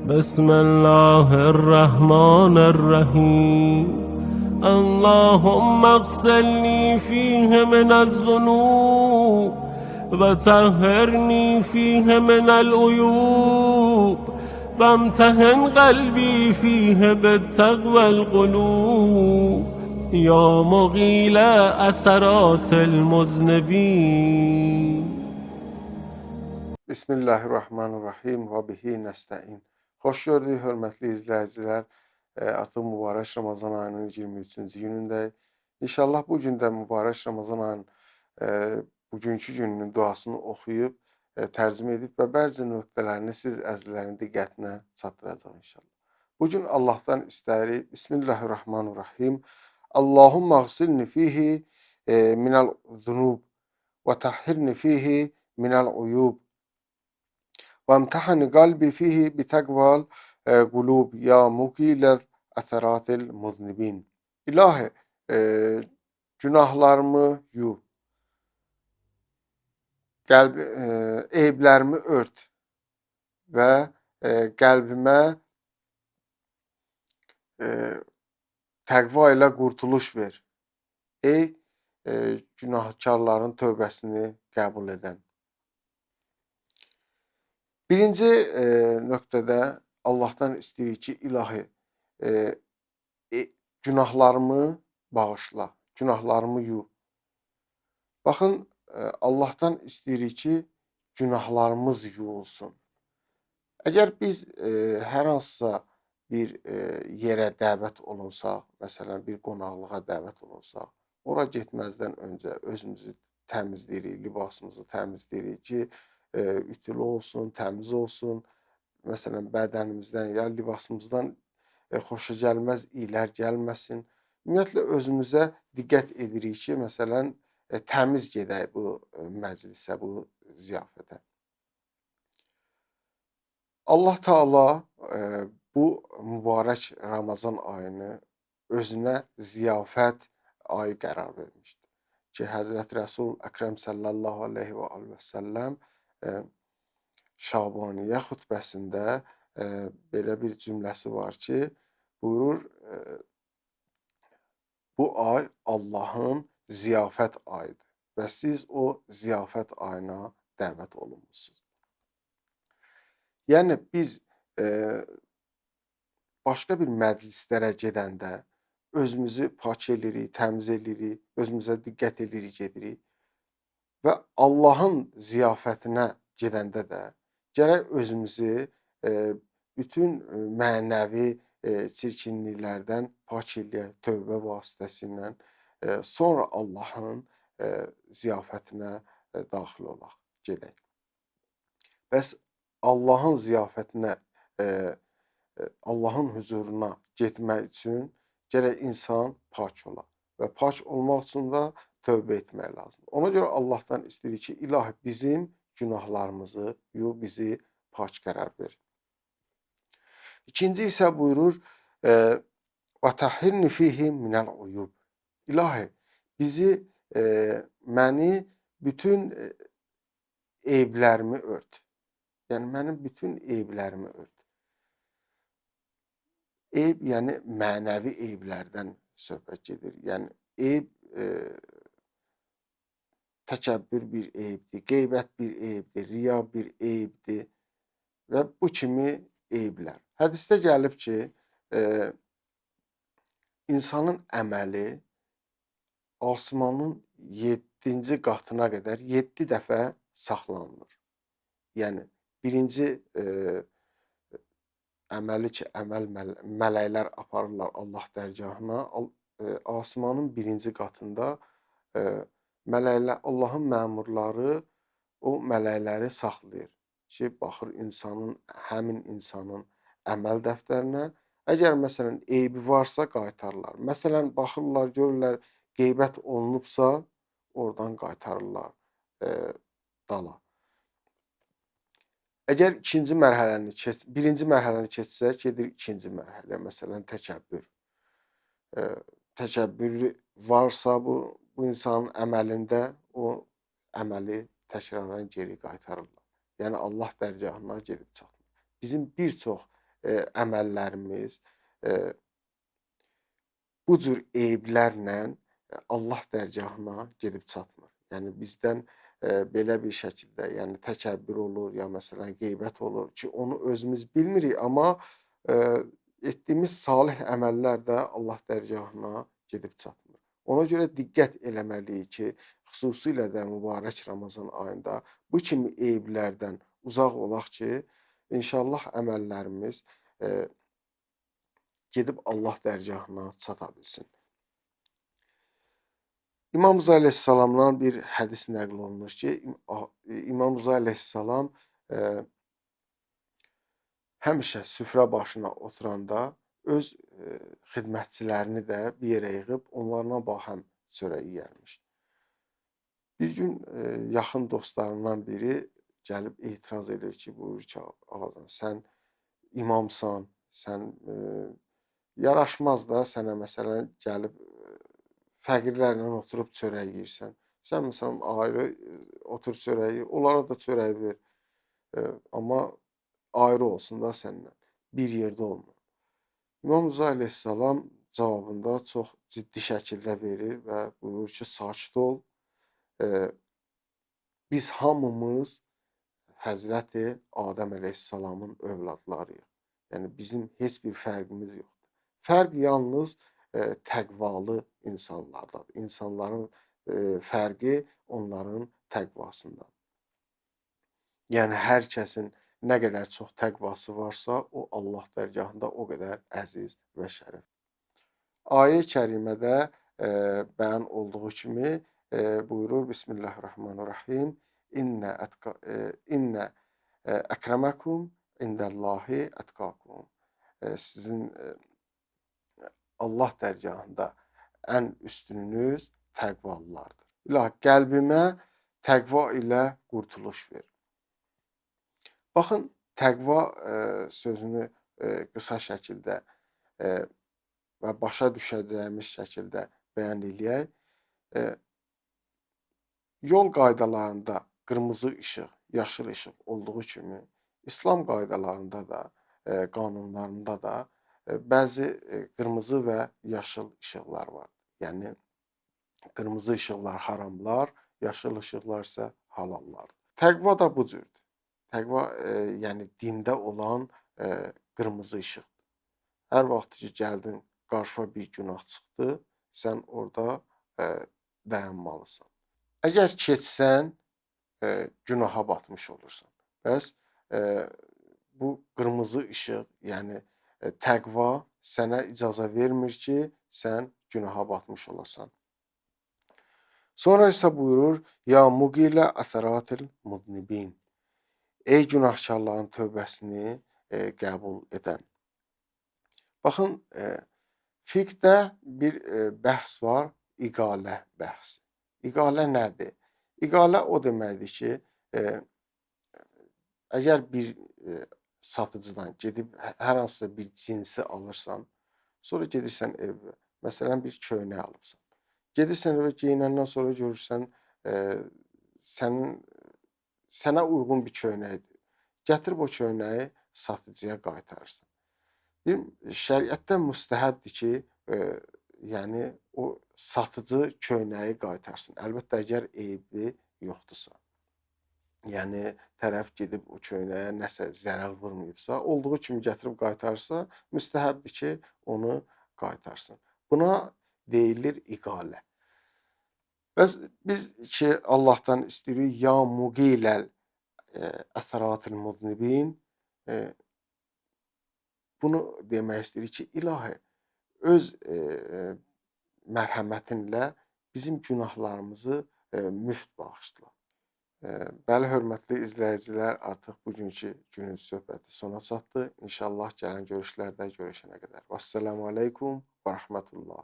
بسم الله الرحمن الرحيم اللهم اغسلني فيه من الذنوب وطهرني فيه من العيوب وامتحن قلبي فيه بالتقوى القلوب يا مقيل أثرات المذنبين. Bismillahirrahmanirrahim və bihi nəstəin. Xoş gördük, hörmətli izləyicilər. Artıq mübarək Ramazan ayının 23-cü günündəyik. İnşallah bu gün də mübarək Ramazan ayının bugünkü gününün duasını oxuyub, tərcümə edib və bəzi nöqtələrini siz əzizlərin diqqətinə çatdıracaq inşallah. Bugün Allahdan istəyirik. Bismillahirrahmanirrahim. Allahumma ğsilni fihi minəl zunub və tahhirni fihi minəl uyub. وامتحن قلبي فيه بتقوى القلوب يا مقيل أثرات المذنبين. İlahi, günahlarımı yu, eyiblərimi ört və qəlbimə təqva ilə qurtuluş ver. Ey günahkarların tövbəsini qəbul edən. Birinci nöqtədə Allahdan istəyirik ki, ilahi, günahlarımı bağışla, günahlarımı yu. Baxın, Allahdan istəyirik ki, günahlarımız yuyulsun. Əgər biz hər hansısa bir yerə dəvət olunsaq, məsələn, bir qonaqlığa dəvət olunsaq, ora getməzdən öncə özümüzü təmizləyirik, libasımızı təmizləyirik ki, ütülü olsun, təmiz olsun. Məsələn, bədənimizdən ya libasımızdan xoşagəlməz iylər gəlməsin. Ümumiyyətlə, özümüzə diqqət edirik ki, məsələn, təmiz gedək bu məclisə, bu ziyafətə. Allah Taala bu mübarək Ramazan ayını özünə ziyafət ayı qərar vermişdir. Ki, Həzrət Rəsul Əkrəm sallallahu aleyhi və səlləm Şabaniyyə xutbəsində belə bir cümləsi var ki, buyurur, bu ay Allahın ziyafət ayıdır və siz o ziyafət ayına dəvət olunmuşsunuz. Yəni, biz başqa bir məclislərə gedəndə özümüzü pak edirik, təmiz edirik, özümüzə diqqət edirik, gedirik və Allahın ziyafətinə gedəndə də gərək özümüzü bütün mənəvi çirkinliklərdən pak eləyək tövbə vasitəsilə, sonra Allahın ziyafətinə daxil olaq, gedək. Bəs Allahın ziyafətinə, Allahın huzuruna getmək üçün gərək insan pak ola və pak olmaq üçün də tövbə etmək lazımdır. Ona görə Allahdan istəyirik ki, ilahi bizim günahlarımızı yu, bizi pak qərar ver. İkinci isə buyurur, وَتَحِرْنِ فِيهِ مِنَ الْعُيُوبِ. İlahi, bizi, məni bütün eyiblərimi ört. Yəni, mənim bütün eyiblərimi ört. Eyib, yəni mənəvi eyiblərdən söhbət gedir. Yəni, eyib təkəbbür bir eyibdir, qeybət bir eyibdir, riya bir eyibdir və bu kimi eyiblər. Hədisdə gəlib ki, insanın əməli osmanın 7-ci qatına qədər 7 dəfə saxlanılır. Yəni, birinci əməli ki, mələklər aparırlar Allah dərgahına, osmanın birinci qatında mələklər, Allahın məmurları o mələkləri saxlayır ki, baxır həmin insanın əməl dəftərinə. Əgər məsələn eybi varsa qaytarırlar. Məsələn, baxırlar, görürlər qeybət olunubsa, oradan qaytarırlar dala. Əgər birinci mərhələni keçsək, gedir ikinci mərhələ, məsələn təkəbbür. Təkəbbür varsa bu insanın əməlində, o əməli təkrarən geri qaytarırlar. Yəni Allah dərgahına gedib çatmır. Bizim bir çox əməllərimiz bu cür eyblərlə Allah dərgahına gedib çatmır. Yəni bizdən belə bir şəkildə, yəni təkəbbür olur, ya məsələn qeybət olur ki, onu özümüz bilmirik, amma etdiyimiz salih əməllər də Allah dərgahına gedib çatmır. Ona görə diqqət eləməliyik ki, xüsusilə də mübarək Ramazan ayında bu kimi eyblərdən uzaq olaq ki, inşallah əməllərimiz gedib Allah dərgahına çata bilsin. İmam Rza əleyhissalamdan bir hədis nəql olunur ki, İmam Rza əleyhissalam həmişə süfrə başına oturanda öz xidmətçilərini də bir yerə yığıb onlarla bahəm çörək yeyərmiş. Bir gün yaxın dostlarından biri gəlib etiraz edir ki, buyurur ki, ağacan, sən imamsan, sən yaraşmaz da sənə məsələn gəlib fəqirlərlə oturub çörək yeyirsən. Sən məsələn ayrı otur çörəyi, onlara da çörək ver. Amma ayrı olsun da səndən. Bir yerdə olma. İmam Rza əleyhissalam cavabında çox ciddi şəkildə verir və buyurur ki, sakit ol. Biz hamımız Həzrəti Adəm əleyhissalamın övladlarıyıq. Yəni bizim heç bir fərqimiz yoxdur. Fərq yalnız təqvalı insanlardadır. İnsanların fərqi onların təqvasındadır. Yəni hər kəsin nə qədər çox təqvası varsa, o Allah dərgahında o qədər əziz və şərəf. Ayə-i kərimədə bəyan olduğu kimi buyurur Bismillahirrahmanirrahim. İnnə əkrəməkum indəllahi ətqakum. Sizin Allah dərgahında ən üstününüz təqvalılardır. İlahi, qəlbimə təqva ilə qurtuluş ver. Baxın, təqva sözünü qısa şəkildə və başa düşəcəyimiz şəkildə bəyan eləyək. Yol qaydalarında qırmızı işıq, yaşıl işıq olduğu kimi, İslam qaydalarında da, qanunlarında da bəzi qırmızı və yaşıl işıqlar var. Yəni, qırmızı işıqlar haramlar, yaşıl işıqlar isə halallardır. Təqva da bu cürdür. Təqva, yəni dində olan qırmızı işıqdır. Hər vaxt ki, gəldin, qarşıma bir günah çıxdı, sən orada dayanmalısan. Əgər keçsən, günaha batmış olursan. Bəs bu qırmızı işıq, yəni təqva sənə icazə vermir ki, sən günaha batmış olasan. Sonra isə buyurur, ya muqilə əsəratil mudnibin. Ey günahkarların tövbəsini qəbul edən. Baxın, fiqhdə bir bəhs var, iqalə bəhsi. İqalə nədir? İqalə o deməkdir ki, əgər bir satıcıdan gedib hər hansısa bir cinsi alırsan, sonra gedirsən evə, məsələn bir köynək alıbsan. Gedirsən evə geyinəndən sonra görürsən, sənə uyğun bir köynəkdir. Gətirib o köynəyi satıcıya qaytarırsan. Şəriətdə müstəhəbdir ki, yəni o satıcı köynəyi qaytarsın. Əlbəttə, əgər eybi yoxdursa. Yəni, tərəf gedib o köynəyə nəsə zərər vurmayıbsa, olduğu kimi gətirib qaytarsa, müstəhəbdir ki, onu qaytarsın. Buna deyilir iqalə. Bəs biz ki, Allahdan istəyirik, ya muqiləl əsəratil mudnibin, bunu demək istəyirik ki, ilahi, öz mərhəmətinlə bizim günahlarımızı müft bağışla. Bəli, hörmətli izləyicilər, artıq bugünkü günün söhbəti sona çatdı. İnşallah gələn görüşlərdə görüşənə qədər. Vəssalamu aleykum və rəhmətullah.